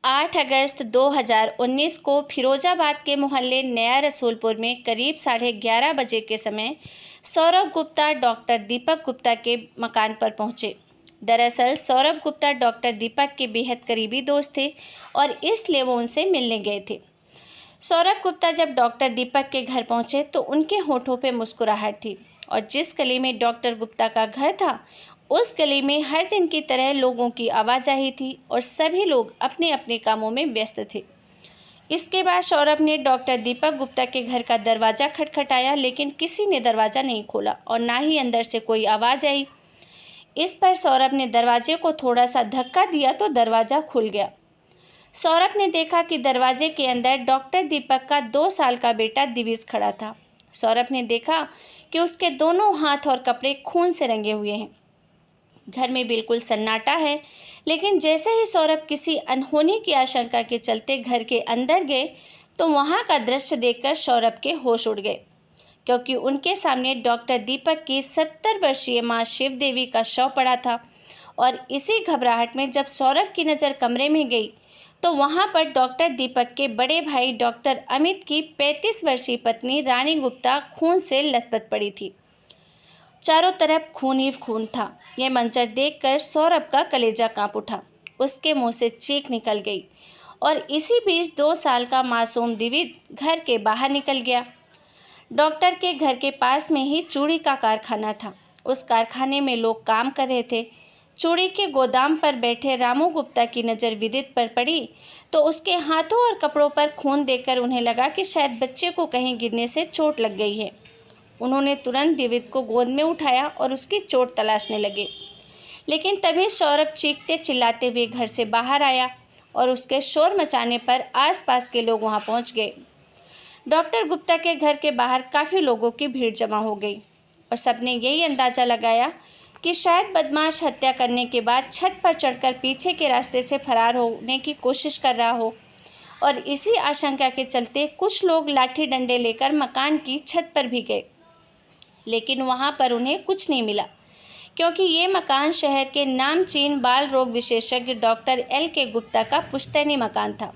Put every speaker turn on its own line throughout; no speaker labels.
8 अगस्त 2019 को फिरोजाबाद के मोहल्ले नया रसूलपुर में करीब 11:30 बजे के समय सौरभ गुप्ता डॉक्टर दीपक गुप्ता के मकान पर पहुंचे। दरअसल सौरभ गुप्ता डॉक्टर दीपक के बेहद करीबी दोस्त थे और इसलिए वो उनसे मिलने गए थे। सौरभ गुप्ता जब डॉक्टर दीपक के घर पहुंचे तो उनके होठों पे मुस्कुराहट थी और जिस गली में डॉक्टर गुप्ता का घर था उस गली में हर दिन की तरह लोगों की आवाजाही थी और सभी लोग अपने अपने कामों में व्यस्त थे। इसके बाद सौरभ ने डॉक्टर दीपक गुप्ता के घर का दरवाज़ा खटखटाया, लेकिन किसी ने दरवाज़ा नहीं खोला और ना ही अंदर से कोई आवाज़ आई। इस पर सौरभ ने दरवाजे को थोड़ा सा धक्का दिया तो दरवाज़ा खुल गया। सौरभ ने देखा कि दरवाजे के अंदर डॉक्टर दीपक का 2 साल का बेटा दिविज खड़ा था। सौरभ ने देखा कि उसके दोनों हाथ और कपड़े खून से रंगे हुए हैं। घर में बिल्कुल सन्नाटा है, लेकिन जैसे ही सौरभ किसी अनहोनी की आशंका के चलते घर के अंदर गए तो वहां का दृश्य देखकर सौरभ के होश उड़ गए, क्योंकि उनके सामने डॉक्टर दीपक की 70 वर्षीय मां शिव देवी का शव पड़ा था। और इसी घबराहट में जब सौरभ की नज़र कमरे में गई तो वहां पर डॉक्टर दीपक के बड़े भाई डॉक्टर अमित की 35 वर्षीय पत्नी रानी गुप्ता खून से लथपथ पड़ी थी। चारों तरफ खून ही खून था। यह मंजर देखकर सौरभ का कलेजा कांप उठा, उसके मुंह से चीख निकल गई और इसी बीच 2 साल का मासूम दिविज घर के बाहर निकल गया। डॉक्टर के घर के पास में ही चूड़ी का कारखाना था। उस कारखाने में लोग काम कर रहे थे। चूड़ी के गोदाम पर बैठे रामू गुप्ता की नज़र विदित पर पड़ी तो उसके हाथों और कपड़ों पर खून देखकर उन्हें लगा कि शायद बच्चे को कहीं गिरने से चोट लग गई है। उन्होंने तुरंत दिविज को गोद में उठाया और उसकी चोट तलाशने लगे, लेकिन तभी सौरभ चीखते चिल्लाते हुए घर से बाहर आया और उसके शोर मचाने पर आसपास के लोग वहां पहुंच गए। डॉक्टर गुप्ता के घर के बाहर काफ़ी लोगों की भीड़ जमा हो गई और सबने यही अंदाज़ा लगाया कि शायद बदमाश हत्या करने के बाद छत पर चढ़कर पीछे के रास्ते से फरार होने की कोशिश कर रहा हो। और इसी आशंका के चलते कुछ लोग लाठी डंडे लेकर मकान की छत पर भी गए, लेकिन वहां पर उन्हें कुछ नहीं मिला, क्योंकि ये मकान शहर के नामचीन बाल रोग विशेषज्ञ डॉक्टर LK गुप्ता का पुश्तैनी मकान था,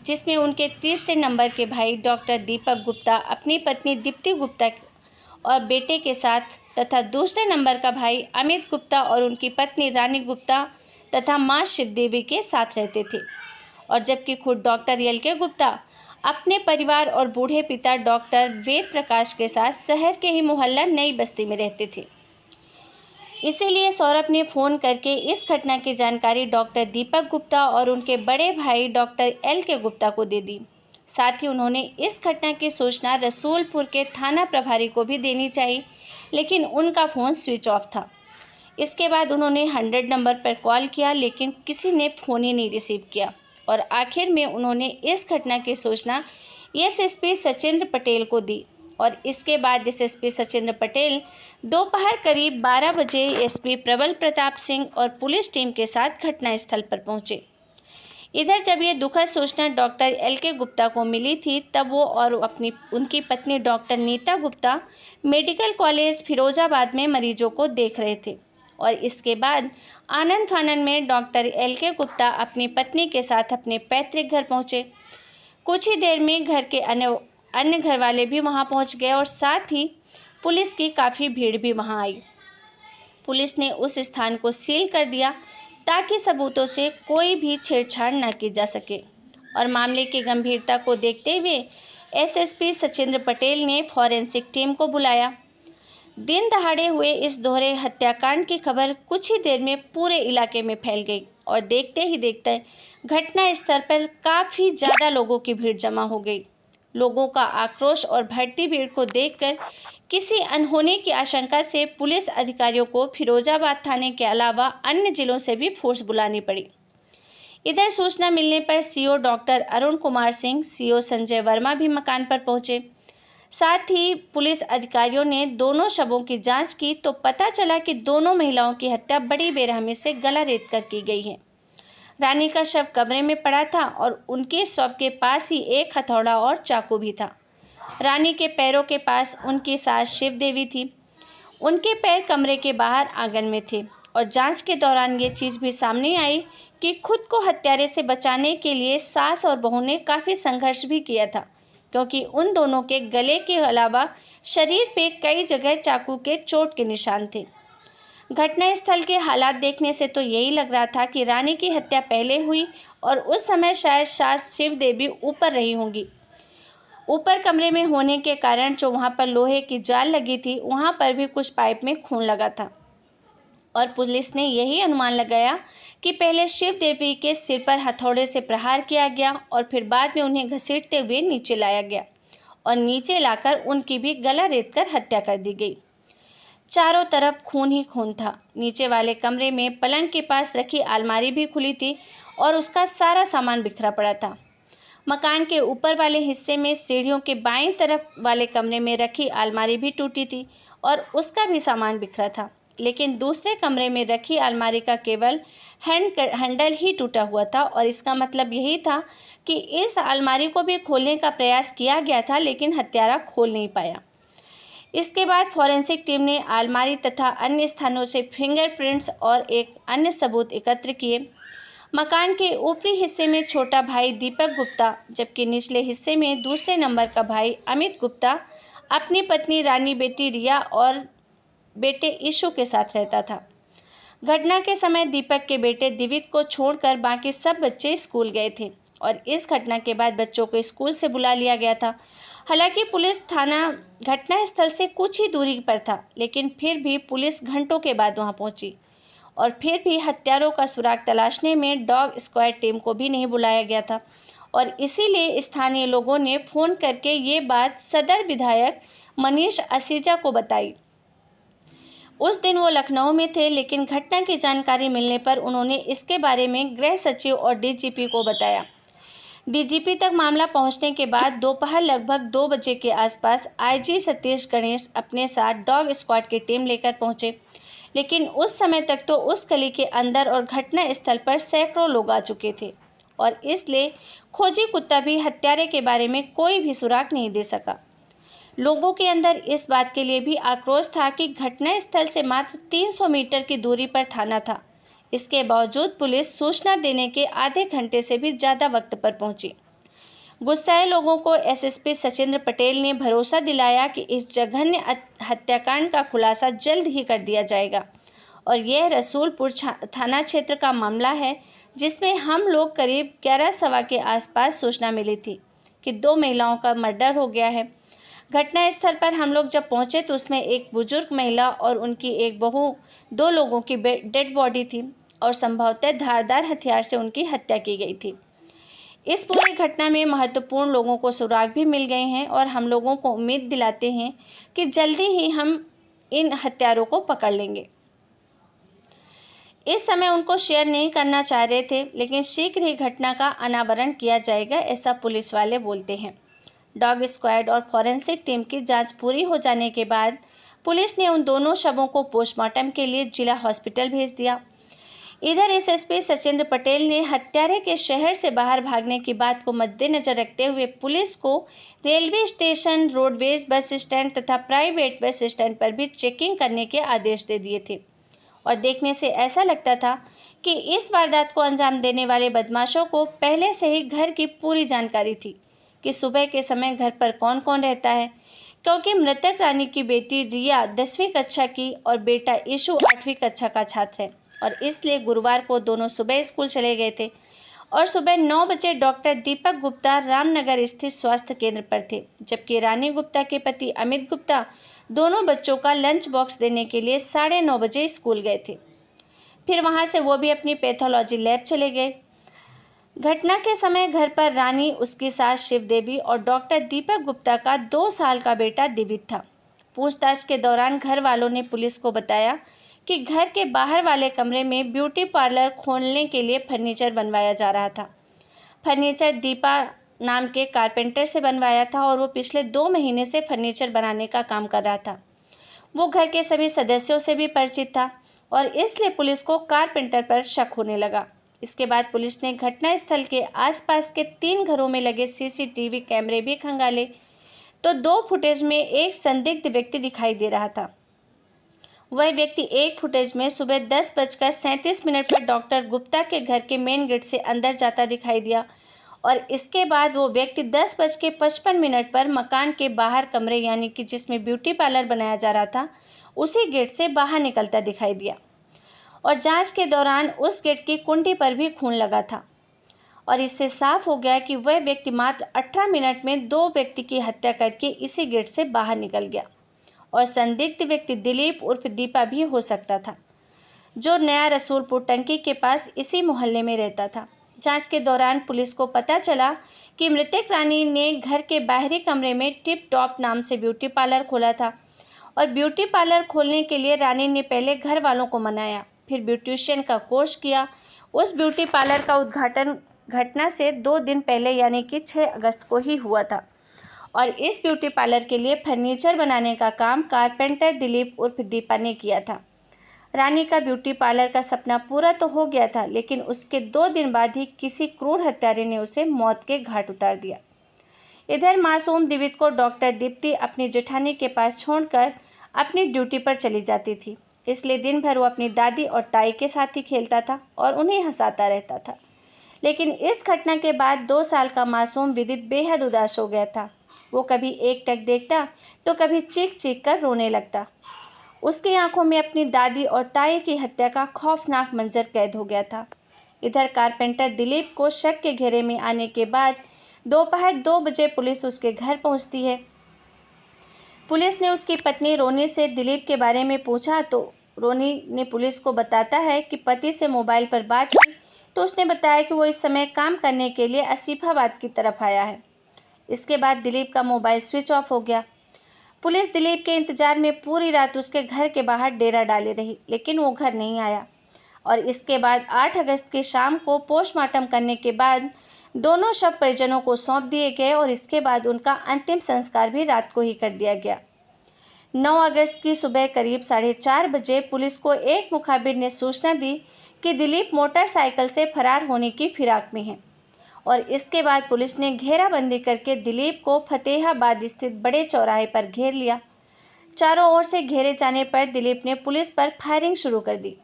जिसमें उनके तीसरे नंबर के भाई डॉक्टर दीपक गुप्ता अपनी पत्नी दीप्ति गुप्ता और बेटे के साथ तथा दूसरे नंबर का भाई अमित गुप्ता और उनकी पत्नी रानी गुप्ता तथा माँ शिवदेवी के साथ रहते थे। और जबकि खुद डॉक्टर LK गुप्ता अपने परिवार और बूढ़े पिता डॉक्टर वेद प्रकाश के साथ शहर के ही मोहल्ला नई बस्ती में रहते थे। इसीलिए सौरभ ने फ़ोन करके इस घटना की जानकारी डॉक्टर दीपक गुप्ता और उनके बड़े भाई डॉक्टर LK गुप्ता को दे दी। साथ ही उन्होंने इस घटना की सूचना रसूलपुर के थाना प्रभारी को भी देनी चाहिए, लेकिन उनका फ़ोन स्विच ऑफ था। इसके बाद उन्होंने 100 नंबर पर कॉल किया, लेकिन किसी ने फ़ोन ही नहीं रिसीव किया और आखिर में उन्होंने इस घटना की सूचना SSP सचिंद्र पटेल को दी। और इसके बाद SSP सचिंद्र पटेल दोपहर करीब 12 बजे SP प्रबल प्रताप सिंह और पुलिस टीम के साथ घटनास्थल पर पहुंचे। इधर जब ये दुखद सूचना डॉक्टर LK गुप्ता को मिली थी तब वो और उनकी पत्नी doctor Neeta Gupta medical college Firozabad में मरीजों को देख रहे थे। और इसके बाद आनंद फानन में डॉक्टर LK गुप्ता अपनी पत्नी के साथ अपने पैतृक घर पहुंचे। कुछ ही देर में घर के अन्य घर वाले भी वहां पहुंच गए और साथ ही पुलिस की काफ़ी भीड़ भी वहां आई। पुलिस ने उस स्थान को सील कर दिया ताकि सबूतों से कोई भी छेड़छाड़ न की जा सके। और मामले की गंभीरता को देखते हुए SSP सचिंद्र पटेल ने फॉरेंसिक टीम को बुलाया। दिन दहाड़े हुए इस दोहरे हत्याकांड की खबर कुछ ही देर में पूरे इलाके में फैल गई और देखते ही देखते घटना स्थल पर काफ़ी ज़्यादा लोगों की भीड़ जमा हो गई। लोगों का आक्रोश और बढ़ती भीड़ को देखकर किसी अनहोनी की आशंका से पुलिस अधिकारियों को फिरोजाबाद थाने के अलावा अन्य जिलों से भी फोर्स बुलानी पड़ी। इधर सूचना मिलने पर CO doctor Arun Kumar Singh, CO Sanjay Verma भी मकान पर पहुंचे। साथ ही पुलिस अधिकारियों ने दोनों शवों की जांच की तो पता चला कि दोनों महिलाओं की हत्या बड़ी बेरहमी से गला रेत कर की गई है। रानी का शव कमरे में पड़ा था और उनके शव के पास ही एक हथौड़ा और चाकू भी था। रानी के पैरों के पास उनकी सास शिव देवी थी। उनके पैर कमरे के बाहर आंगन में थे और जांच के दौरान ये चीज़ भी सामने आई कि खुद को हत्यारे से बचाने के लिए सास और बहू ने काफ़ी संघर्ष भी किया था, क्योंकि उन दोनों के गले के अलावा शरीर पे कई जगह चाकू के चोट के निशान थे। घटनास्थल के हालात देखने से तो यही लग रहा था कि रानी की हत्या पहले हुई और उस समय शायद सास शिव देवी ऊपर रही होंगी। ऊपर कमरे में होने के कारण जो वहां पर लोहे की जाल लगी थी, वहां पर भी कुछ पाइप में खून लगा था और पुलिस ने यही अनुमान लगाया कि पहले शिव देवी के सिर पर हथौड़े से प्रहार किया गया और फिर बाद में उन्हें घसीटते हुए नीचे लाया गया और नीचे लाकर उनकी भी गला रेतकर हत्या कर दी गई। चारों तरफ खून ही खून था। नीचे वाले कमरे में पलंग के पास रखी अलमारी भी खुली थी और उसका सारा सामान बिखरा पड़ा था। मकान के ऊपर वाले हिस्से में सीढ़ियों के बाईं तरफ वाले कमरे में रखी अलमारी भी टूटी थी और उसका भी सामान बिखरा था, लेकिन दूसरे कमरे में रखी अलमारी का केवल हैंडल ही टूटा हुआ था और इसका मतलब यही था कि इस अलमारी को भी खोलने का प्रयास किया गया था, लेकिन हत्यारा खोल नहीं पाया। इसके बाद फॉरेंसिक टीम ने अलमारी तथा अन्य स्थानों से फिंगरप्रिंट्स और एक अन्य सबूत एकत्र किए। मकान के ऊपरी हिस्से में छोटा भाई दीपक गुप्ता, जबकि निचले हिस्से में दूसरे नंबर का भाई अमित गुप्ता अपनी पत्नी रानी, बेटी रिया और बेटे ईशु के साथ रहता था। घटना के समय दीपक के बेटे दिवित को छोड़कर बाकी सब बच्चे स्कूल गए थे और इस घटना के बाद बच्चों को स्कूल से बुला लिया गया था। हालांकि पुलिस थाना घटनास्थल से कुछ ही दूरी पर था, लेकिन फिर भी पुलिस घंटों के बाद वहां पहुंची और फिर भी हत्यारों का सुराग तलाशने में डॉग स्क्वाड टीम को भी नहीं बुलाया गया था और इसीलिए स्थानीय लोगों ने फ़ोन करके ये बात सदर विधायक मनीष असीजा को बताई। उस दिन वो लखनऊ में थे, लेकिन घटना की जानकारी मिलने पर उन्होंने इसके बारे में गृह सचिव और डीजीपी को बताया। डीजीपी तक मामला पहुंचने के बाद दोपहर लगभग 2 बजे के आसपास आईजी सतीश गणेश अपने साथ डॉग स्क्वाड की टीम लेकर पहुंचे, लेकिन उस समय तक तो उस गली के अंदर और घटना स्थल पर सैकड़ों लोग आ चुके थे और इसलिए खोजी कुत्ता भी हत्यारे के बारे में कोई भी सुराग नहीं दे सका। लोगों के अंदर इस बात के लिए भी आक्रोश था कि घटनास्थल से मात्र 300 मीटर की दूरी पर थाना था। इसके बावजूद पुलिस सूचना देने के आधे घंटे से भी ज़्यादा वक्त पर पहुंची। गुस्साए लोगों को एसएसपी सचिंद्र पटेल ने भरोसा दिलाया कि इस जघन्य हत्याकांड का खुलासा जल्द ही कर दिया जाएगा और यह रसूलपुर थाना क्षेत्र का मामला है, जिसमें हम लोग करीब 11 सवा के आसपास सूचना मिली थी कि 2 महिलाओं का मर्डर हो गया है। घटनास्थल पर हम लोग जब पहुंचे तो उसमें एक बुजुर्ग महिला और उनकी एक बहू, 2 लोगों की डेड बॉडी थी और संभवतः धारदार हथियार से उनकी हत्या की गई थी। इस पूरी घटना में महत्वपूर्ण लोगों को सुराग भी मिल गए हैं और हम लोगों को उम्मीद दिलाते हैं कि जल्दी ही हम इन हत्यारों को पकड़ लेंगे। इस समय उनको शेयर नहीं करना चाह रहे थे, लेकिन शीघ्र ही घटना का अनावरण किया जाएगा, ऐसा पुलिस वाले बोलते हैं। डॉग स्क्वाड और फॉरेंसिक टीम की जांच पूरी हो जाने के बाद पुलिस ने उन दोनों शवों को पोस्टमार्टम के लिए जिला हॉस्पिटल भेज दिया। इधर एसएसपी सचिंद्र पटेल ने हत्यारे के शहर से बाहर भागने की बात को मद्देनजर रखते हुए पुलिस को railway station, roadways bus stand तथा प्राइवेट बस स्टैंड पर भी चेकिंग करने के आदेश दे दिए थे और देखने से ऐसा लगता था कि इस वारदात को अंजाम देने वाले बदमाशों को पहले से ही घर की पूरी जानकारी थी कि सुबह के समय घर पर कौन कौन रहता है, क्योंकि मृतक रानी की बेटी रिया 10वीं कक्षा की और बेटा ईशु 8वीं कक्षा का छात्र है और इसलिए गुरुवार को दोनों सुबह स्कूल चले गए थे और सुबह 9 बजे डॉक्टर दीपक गुप्ता रामनगर स्थित स्वास्थ्य केंद्र पर थे, जबकि रानी गुप्ता के पति अमित गुप्ता दोनों बच्चों का लंच बॉक्स देने के लिए 9:30 बजे स्कूल गए थे। फिर वहां से वो भी अपनी पैथोलॉजी लैब चले गए। घटना के समय घर पर रानी, उसकी सास शिव देवी और डॉक्टर दीपक गुप्ता का 2 साल का बेटा दिवित था। पूछताछ के दौरान घर वालों ने पुलिस को बताया कि घर के बाहर वाले कमरे में ब्यूटी पार्लर खोलने के लिए फर्नीचर बनवाया जा रहा था। फर्नीचर दीपा नाम के कारपेंटर से बनवाया था और वो पिछले 2 महीने से फर्नीचर बनाने का काम कर रहा था। वो घर के सभी सदस्यों से भी परिचित था और इसलिए पुलिस को कारपेंटर पर शक होने लगा। इसके बाद पुलिस ने घटनास्थल के आसपास के 3 घरों में लगे सीसीटीवी कैमरे भी खंगाले तो 2 फुटेज में एक संदिग्ध व्यक्ति दिखाई दे रहा था। वह व्यक्ति एक फुटेज में सुबह 10:37 पर डॉक्टर गुप्ता के घर के मेन गेट से अंदर जाता दिखाई दिया और इसके बाद वो व्यक्ति 10:55 पर मकान के बाहर कमरे यानी कि जिसमें ब्यूटी पार्लर बनाया जा रहा था उसी गेट से बाहर निकलता दिखाई दिया और जांच के दौरान उस गेट की कुंडी पर भी खून लगा था और इससे साफ हो गया कि वह व्यक्ति मात्र 18 मिनट में 2 व्यक्ति की हत्या करके इसी गेट से बाहर निकल गया और संदिग्ध व्यक्ति दिलीप उर्फ दीपा भी हो सकता था, जो नया रसूलपुर टंकी के पास इसी मोहल्ले में रहता था। जांच के दौरान पुलिस को पता चला कि मृतक रानी ने घर के बाहरी कमरे में टिप टॉप नाम से ब्यूटी पार्लर खोला था और ब्यूटी पार्लर खोलने के लिए रानी ने पहले घर वालों को मनाया, फिर ब्यूटिशियन का कोर्स किया। उस ब्यूटी पार्लर का उद्घाटन घटना से 2 दिन पहले यानी कि 6 अगस्त को ही हुआ था और इस ब्यूटी पार्लर के लिए फर्नीचर बनाने का काम कारपेंटर दिलीप उर्फ दीपा ने किया था। रानी का ब्यूटी पार्लर का सपना पूरा तो हो गया था, लेकिन उसके 2 दिन बाद ही किसी क्रूर हत्यारे ने उसे मौत के घाट उतार दिया। इधर मासूम दिवित को डॉक्टर दीप्ति अपनी जेठानी के पास छोड़कर अपनी ड्यूटी पर चली जाती थी, इसलिए दिन भर वो अपनी दादी और ताई के साथ ही खेलता था और उन्हें हंसाता रहता था। लेकिन इस घटना के बाद 2 साल का मासूम विदित बेहद उदास हो गया था। वो कभी एकटक देखता तो कभी चीख चीख कर रोने लगता। उसकी आंखों में अपनी दादी और ताई की हत्या का खौफनाक मंजर कैद हो गया था। इधर कारपेंटर दिलीप को शक के घेरे में आने के बाद दोपहर 2 बजे पुलिस उसके घर पहुंचती है। पुलिस ने उसकी पत्नी रोनी से दिलीप के बारे में पूछा तो रोनी ने पुलिस को बताता है कि पति से मोबाइल पर बात की तो उसने बताया कि वो इस समय काम करने के लिए आसिफाबाद की तरफ आया है। इसके बाद दिलीप का मोबाइल स्विच ऑफ हो गया। पुलिस दिलीप के इंतजार में पूरी रात उसके घर के बाहर डेरा डाले रही, लेकिन वो घर नहीं आया और इसके बाद 8 अगस्त की शाम को पोस्टमार्टम करने के बाद दोनों शव परिजनों को सौंप दिए गए और इसके बाद उनका अंतिम संस्कार भी रात को ही कर दिया गया। 9 अगस्त की सुबह करीब 4:30 बजे पुलिस को एक मुखबिर ने सूचना दी कि दिलीप मोटरसाइकिल से फरार होने की फिराक में है और इसके बाद पुलिस ने घेराबंदी करके दिलीप को फतेहाबाद स्थित बड़े चौराहे पर घेर लिया। चारों ओर से घेरे जाने पर दिलीप ने पुलिस पर फायरिंग शुरू कर दी।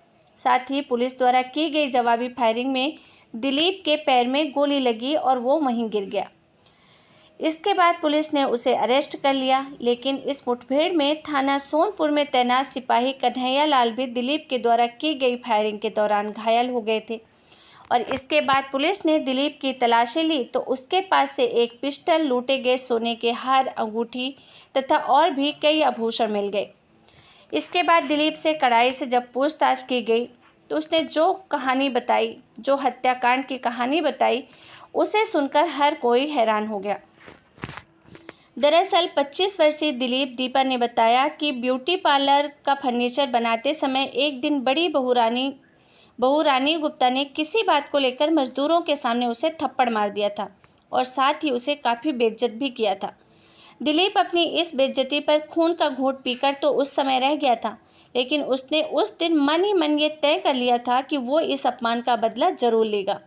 साथ ही पुलिस द्वारा की गई जवाबी फायरिंग में दिलीप के पैर में गोली लगी और वो वहीं गिर गया। इसके बाद पुलिस ने उसे अरेस्ट कर लिया, लेकिन इस मुठभेड़ में थाना सोनपुर में तैनात सिपाही कन्हैया लाल भी दिलीप के द्वारा की गई फायरिंग के दौरान घायल हो गए थे और इसके बाद पुलिस ने दिलीप की तलाशी ली तो उसके पास से एक पिस्टल, लूटे गए सोने के हार, अंगूठी तथा और भी कई आभूषण मिल गए। इसके बाद दिलीप से कड़ाई से जब पूछताछ की गई तो उसने जो कहानी बताई, जो हत्याकांड की कहानी बताई, उसे सुनकर हर कोई हैरान हो गया। दरअसल 25 वर्षीय दिलीप दीपा ने बताया कि ब्यूटी पार्लर का फर्नीचर बनाते समय एक दिन बड़ी बहू रानी गुप्ता ने किसी बात को लेकर मजदूरों के सामने उसे थप्पड़ मार दिया था और साथ ही उसे काफ़ी बेइज्जत भी किया था। दिलीप अपनी इस बेइज्जती पर खून का घूंट पीकर तो उस समय रह गया था, लेकिन उसने उस दिन मन ही मन ये तय कर लिया था कि वो इस अपमान का बदला जरूर लेगा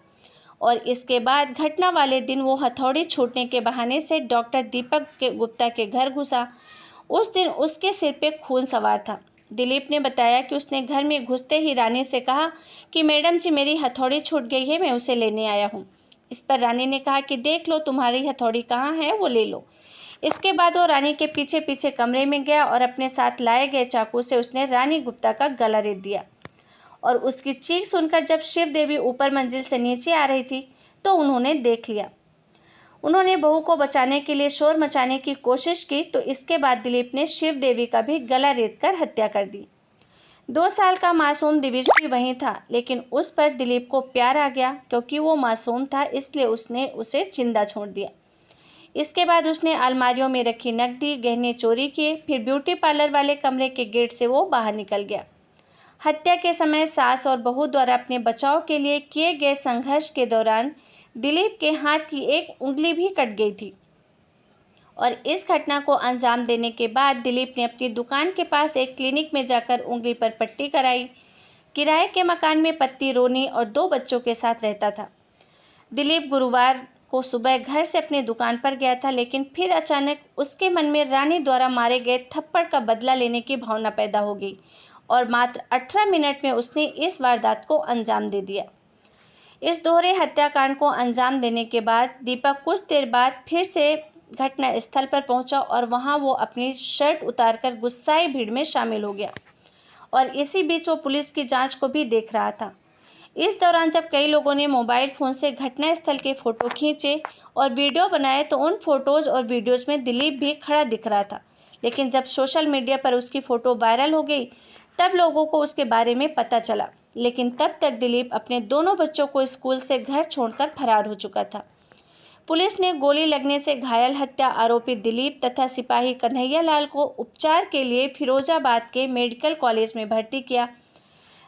और इसके बाद घटना वाले दिन वो हथौड़ी छूटने के बहाने से डॉक्टर दीपक गुप्ता के घर घुसा। उस दिन उसके सिर पे खून सवार था। दिलीप ने बताया कि उसने घर में घुसते ही रानी से कहा कि मैडम जी, मेरी हथौड़ी छूट गई है, मैं उसे लेने आया हूँ। इस पर रानी ने कहा कि देख लो तुम्हारी हथौड़ी कहाँ है, वो ले लो। इसके बाद वो रानी के पीछे पीछे कमरे में गया और अपने साथ लाए गए चाकू से उसने रानी गुप्ता का गला रेत दिया और उसकी चीख सुनकर जब शिव देवी ऊपर मंजिल से नीचे आ रही थी तो उन्होंने देख लिया। उन्होंने बहू को बचाने के लिए शोर मचाने की कोशिश की तो इसके बाद दिलीप ने शिव देवी का भी गला रेत कर हत्या कर दी। 2 साल का मासूम दिविज भी वहीं था, लेकिन उस पर दिलीप को प्यार आ गया क्योंकि वो मासूम था, इसलिए उसने उसे जिंदा छोड़ दिया। इसके बाद उसने अलमारियों में रखी नकदी गहने चोरी किए, फिर ब्यूटी पार्लर वाले कमरे के गेट से वो बाहर निकल गया। हत्या के समय सास और बहू द्वारा अपने बचाव के लिए किए गए संघर्ष के दौरान दिलीप के हाथ की एक उंगली भी कट गई थी और इस घटना को अंजाम देने के बाद दिलीप ने अपनी दुकान के पास एक क्लिनिक में जाकर उंगली पर पट्टी कराई। किराए के मकान में पत्नी रोनी और 2 बच्चों के साथ रहता था। दिलीप गुरुवार को सुबह घर से अपनी दुकान पर गया था, लेकिन फिर अचानक उसके मन में रानी द्वारा मारे गए थप्पड़ का बदला लेने की भावना पैदा हो गई और मात्र 18 मिनट में उसने इस वारदात को अंजाम दे दिया। इस दोहरे हत्याकांड को अंजाम देने के बाद दीपक कुछ देर बाद फिर से घटना स्थल पर पहुंचा और वहां वो अपनी शर्ट उतारकर गुस्साई भीड़ में शामिल हो गया और इसी बीच वो पुलिस की जांच को भी देख रहा था। इस दौरान जब कई लोगों ने मोबाइल फ़ोन से घटनास्थल के फ़ोटो खींचे और वीडियो बनाए तो उन फ़ोटोज़ और वीडियोज़ में दिलीप भी खड़ा दिख रहा था। लेकिन जब सोशल मीडिया पर उसकी फ़ोटो वायरल हो गई तब लोगों को उसके बारे में पता चला। लेकिन तब तक दिलीप अपने दोनों बच्चों को स्कूल से घर छोड़कर फरार हो चुका था। पुलिस ने गोली लगने से घायल हत्या आरोपी दिलीप तथा सिपाही कन्हैया लाल को उपचार के लिए फिरोजाबाद के मेडिकल कॉलेज में भर्ती किया।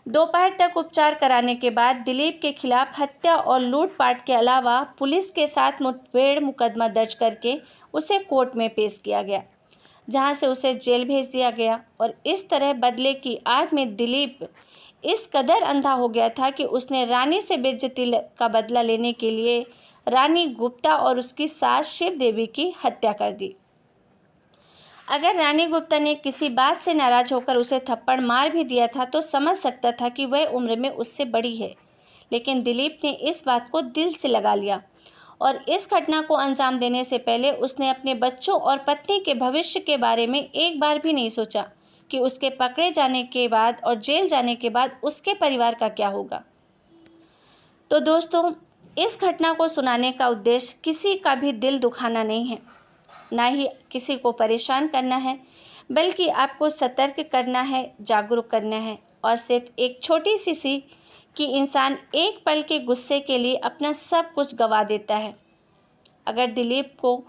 दोपहर तक उपचार कराने के बाद दिलीप के खिलाफ हत्या और लूटपाट के अलावा पुलिस के साथ मुठभेड़ मुकदमा दर्ज करके उसे कोर्ट में पेश किया गया, जहां से उसे जेल भेज दिया गया। और इस तरह बदले की आग में दिलीप इस कदर अंधा हो गया था कि उसने रानी से बेइज्जती का बदला लेने के लिए रानी गुप्ता और उसकी सास शिव देवी की हत्या कर दी। अगर रानी गुप्ता ने किसी बात से नाराज होकर उसे थप्पड़ मार भी दिया था तो समझ सकता था कि वह उम्र में उससे बड़ी है, लेकिन दिलीप ने इस बात को दिल से लगा लिया और इस घटना को अंजाम देने से पहले उसने अपने बच्चों और पत्नी के भविष्य के बारे में एक बार भी नहीं सोचा कि उसके पकड़े जाने के बाद और जेल जाने के बाद उसके परिवार का क्या होगा। तो दोस्तों, इस घटना को सुनाने का उद्देश्य किसी का भी दिल दुखाना नहीं है, ना ही किसी को परेशान करना है, बल्कि आपको सतर्क करना है, जागरूक करना है और सिर्फ एक छोटी सी सीख कि इंसान एक पल के गुस्से के लिए अपना सब कुछ गंवा देता है। अगर दिलीप को